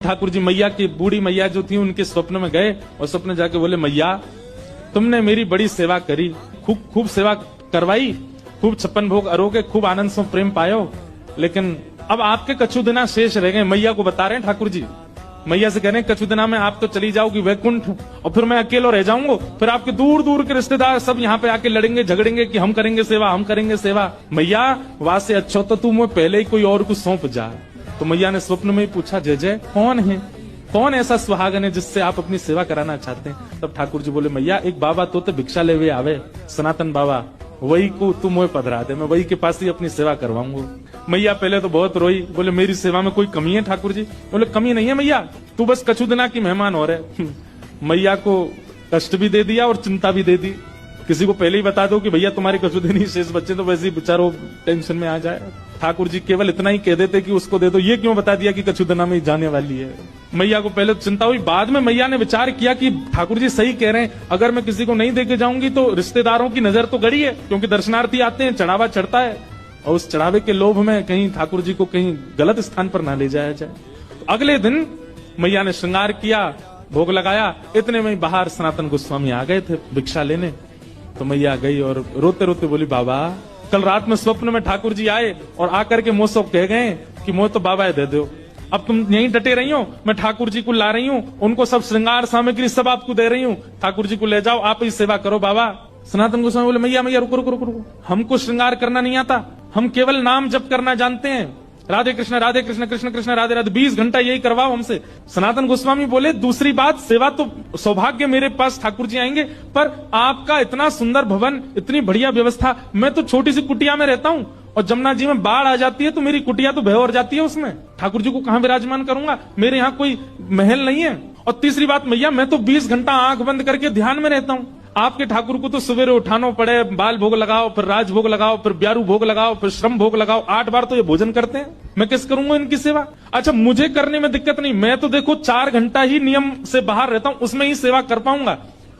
ठाकुर जी मैया की बूढ़ी मैया जो थी उनके स्वप्न में गए और स्वप्न जाके बोले, मैया तुमने मेरी बड़ी सेवा करी, खूब सेवा करवाई, खूब 56 भोग अरोगे, खूब आनंद से प्रेम पायो, लेकिन अब आपके कछु दिना शेष रह गए। मैया को बता रहे हैं ठाकुर जी, मैया से कह रहे हैं कछु दिना में आप तो चली जाओगी वैकुंठ और फिर मैं अकेला रह जाऊंगा, फिर आपके दूर दूर के रिश्तेदार सब यहाँ पे आके लड़ेंगे झगड़ेंगे कि हम करेंगे सेवा, हम करेंगे सेवा। मैया वहां से अच्छा तो तू मुझे पहले ही कोई और को सौंप जा। तो मैया ने स्वप्न में ही पूछा, जय जय कौन है, कौन ऐसा सुहागन है जिससे आप अपनी सेवा कराना चाहते हैं? तब ठाकुर जी बोले, मैया एक बाबा तो भिक्षा ले हुए आवे, सनातन बाबा, वही को तू मुझे पधरा दे, मैं वही के पास ही अपनी सेवा करवाऊंगा। मैया पहले तो बहुत रोई, बोले मेरी सेवा में कोई कमी है ठाकुर जी? बोले कमी नहीं है मैया, तू बस कछु दिना की मेहमान हो रहे। मैया को कष्ट भी दे दिया और चिंता भी दे दी। किसी को पहले ही बता दो कि भैया तुम्हारे कछु दिन ही शेष बच्चे, तो वैसे ही बेचारो टेंशन में आ जाए। ठाकुर जी केवल इतना ही कह देते कि उसको दे दो, ये क्यों बता दिया कि कछु दिना में ही जाने वाली है। मैया को पहले चिंता हुई, बाद में मैया ने विचार किया कि ठाकुर जी सही कह रहे हैं, अगर मैं किसी को नहीं देके जाऊंगी तो रिश्तेदारों की नजर तो गड़ी है, क्योंकि दर्शनार्थी आते हैं, चढ़ावा चढ़ता है, और उस चढ़ावे के लोभ में कहीं ठाकुर जी को कहीं गलत स्थान पर ना ले जाया जाए। अगले दिन मैया ने श्रृंगार किया, भोग लगाया, इतने में बाहर सनातन गोस्वामी आ गए थे भिक्षा लेने। तो मैया गई और रोते रोते बोली, बाबा कल रात में स्वप्न में ठाकुर जी आए और आकर के मुझसे कह गए कि मुझे तो बाबा दे दो, अब तुम यहीं डटे रही हो, मैं ठाकुर जी को ला रही हूँ, उनको सब श्रृंगार सामग्री सब आपको दे रही हूँ, ठाकुर जी को ले जाओ, आप ही सेवा करो बाबा। सनातन गोस्वामी बोले, मैया मैया रुको रुको रुको रुको, हमको श्रृंगार करना नहीं आता, हम केवल नाम जप करना जानते हैं, राधे कृष्ण कृष्ण कृष्ण राधे राधे, 20 घंटा यही करवाओ हमसे। सनातन गोस्वामी बोले, दूसरी बात, सेवा तो सौभाग्य मेरे पास ठाकुर जी आएंगे, पर आपका इतना सुंदर भवन, इतनी बढ़िया व्यवस्था, मैं तो छोटी सी कुटिया में रहता हूँ और जमुना जी में बाढ़ आ जाती है तो मेरी कुटिया तो भय और जाती है, उसमें ठाकुर जी को कहां विराजमान करूंगा, मेरे यहाँ कोई महल नहीं है। और तीसरी बात मैया, मैं तो 20 घंटा आंख बंद करके ध्यान में रहता हूँ, आपके ठाकुर को तो सवेरे उठाना पड़े, बाल भोग लगाओ, फिर राज भोग लगाओ, फिर ब्यारू भोग लगाओ, फिर श्रम भोग लगाओ, 8 बार तो ये भोजन करते हैं, मैं किस करूंगा इनकी सेवा? अच्छा मुझे करने में दिक्कत नहीं, मैं तो देखो 4 घंटा ही नियम से बाहर रहता हूं, उसमें ही सेवा कर पाऊंगा,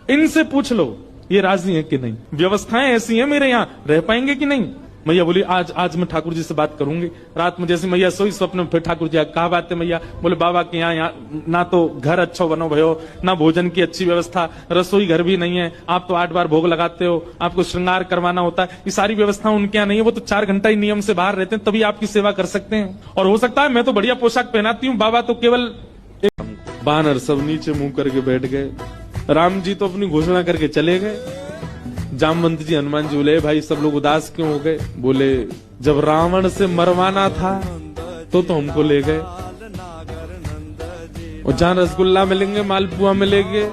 इनसे पूछ लो ये राजी है कि नहीं, व्यवस्थाएं ऐसी हैं मेरे यहाँ, रह पाएंगे कि नहीं? मैया बोली, आज मैं ठाकुर जी से बात करूंगी। रात में जैसे मैया सोई, स्वप्न में फिर ठाकुर जी कहा बात है मैया? बोले, बाबा के यहाँ ना तो घर अच्छा बनो भयो, ना भोजन की अच्छी व्यवस्था, रसोई घर भी नहीं है, आप तो 8 बार भोग लगाते हो, आपको श्रृंगार करवाना होता है, ये सारी व्यवस्था उनके यहाँ नहीं है, वो तो 4 घंटा ही नियम से बाहर रहते हैं, तभी आपकी सेवा कर सकते हैं। और हो सकता है मैं तो बढ़िया पोशाक पहनाती हूँ, बाबा तो केवल बानर सब नीचे मुंह करके बैठ गए। राम जी तो अपनी घोषणा करके चले गए। जामवंत जी हनुमान जी बोले, भाई सब लोग उदास क्यों हो गए? बोले, जब रावण से मरवाना था तो हमको ले गए, और जहाँ रसगुल्ला मिलेंगे, मालपुआ मिलेंगे,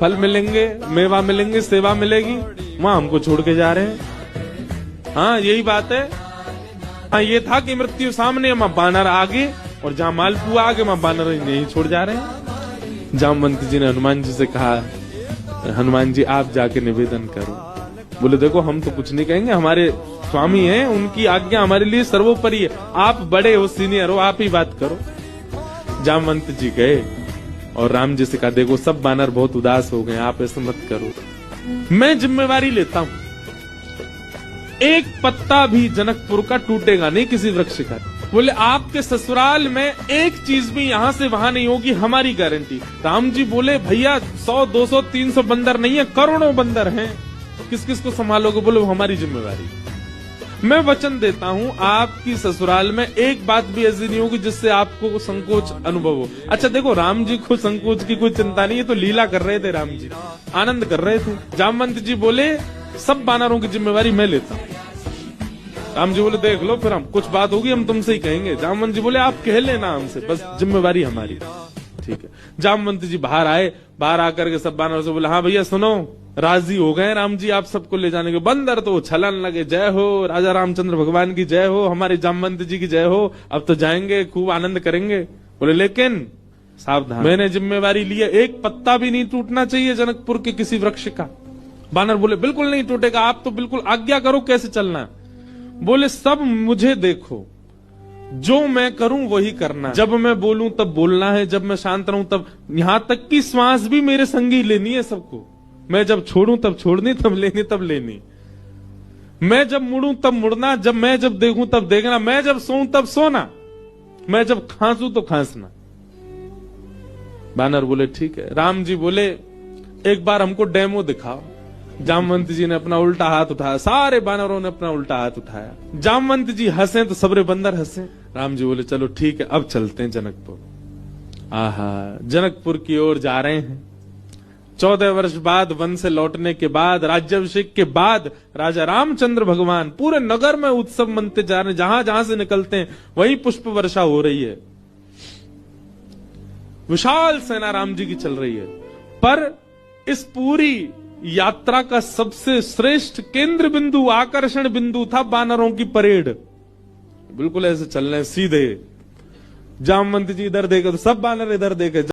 फल मिलेंगे, मेवा मिलेंगे, सेवा मिलेगी, वहां हमको छोड़ के जा रहे हैं। हाँ यही बात है। हाँ ये था कि मृत्यु सामने, वहां बानर आगे, और जहाँ मालपुआ आगे वहां बानर नहीं छोड़ जा रहे हैं। जामवंत जी ने हनुमान जी से कहा, हनुमान जी आप जाके निवेदन करो। बोले, देखो हम तो कुछ नहीं कहेंगे, हमारे स्वामी हैं, उनकी आज्ञा हमारे लिए सर्वोपरि है, आप बड़े हो, सीनियर हो, आप ही बात करो। जामवंत जी गए और राम जी से कहा, देखो सब बानर बहुत उदास हो गए, आप ऐसा मत करो, मैं जिम्मेवारी लेता हूं, एक पत्ता भी जनकपुर का टूटेगा नहीं किसी वृक्ष का। बोले, आपके ससुराल में एक चीज भी यहां से वहां नहीं होगी, हमारी गारंटी। राम जी बोले, भैया 100 200 300 बंदर नहीं है, करोड़ों बंदर हैं, किस किस को संभालोगे? बोले, वो हमारी जिम्मेवारी, मैं वचन देता हूं आपकी ससुराल में एक बात भी ऐसी नहीं होगी जिससे आपको संकोच अनुभव हो। अच्छा देखो, राम जी को संकोच की कोई चिंता नहीं है, तो लीला कर रहे थे, राम जी आनंद कर रहे थे। जामवंत जी बोले, सब बानरों की जिम्मेवारी मैं लेता हूं। राम जी बोले, देख लो फिर हम कुछ बात होगी हम तुमसे ही कहेंगे। जामवंत जी बोले, आप कह लेना हमसे, बस जिम्मेवारी हमारी। ठीक है। जामवंत जी बाहर आए, बाहर आकर के सब बानरों से बोले, हाँ भैया सुनो, राजी हो गए राम जी आप सबको ले जाने के। बंदर तो छलन लगे, जय हो राजा रामचंद्र भगवान की जय हो, हमारे जामवंत जी की जय हो, अब तो जाएंगे खूब आनंद करेंगे। बोले, लेकिन सावधान, मैंने जिम्मेवारी ली है, एक पत्ता भी नहीं टूटना चाहिए जनकपुर के किसी वृक्ष का। बानर बोले, बिल्कुल नहीं टूटेगा, आप तो बिल्कुल आज्ञा करो कैसे चलना। बोले, सब मुझे देखो, जो मैं करूं वही करना, जब मैं बोलूं तब बोलना है, जब मैं शांत रहूं तब, यहां तक की श्वास भी मेरे संगी लेनी है सबको। मैं जब छोड़ूं तब छोड़नी, तब लेनी तब लेनी, मैं जब मुड़ूं तब मुड़ना, मैं जब देखूं तब देखना, मैं जब सोऊं तब सोना, मैं जब खांसूं तो खांसना। बानर बोले ठीक है। राम जी बोले एक बार हमको डेमो दिखाओ। जामवंत जी ने अपना उल्टा हाथ उठाया, सारे बानरों ने अपना उल्टा हाथ उठाया। जामवंत जी हंसे तो सबरे बंदर हंसे। राम जी बोले चलो ठीक है, अब चलते हैं जनकपुर। आहा, जनकपुर की ओर जा रहे हैं। 14 वर्ष बाद वन से लौटने के बाद, राज्याभिषेक के बाद राजा रामचंद्र भगवान पूरे नगर में उत्सव मनते जा रहे हैं। जहां जहां से निकलते हैं वहीं पुष्प वर्षा हो रही है। विशाल सेना राम जी की चल रही है। पर इस पूरी यात्रा का सबसे श्रेष्ठ केंद्र बिंदु, आकर्षण बिंदु था बानरों की परेड। बिल्कुल ऐसे चल रहे हैं सीधे। जामवंत जी इधर देखे तो सब बानर इधर देखे।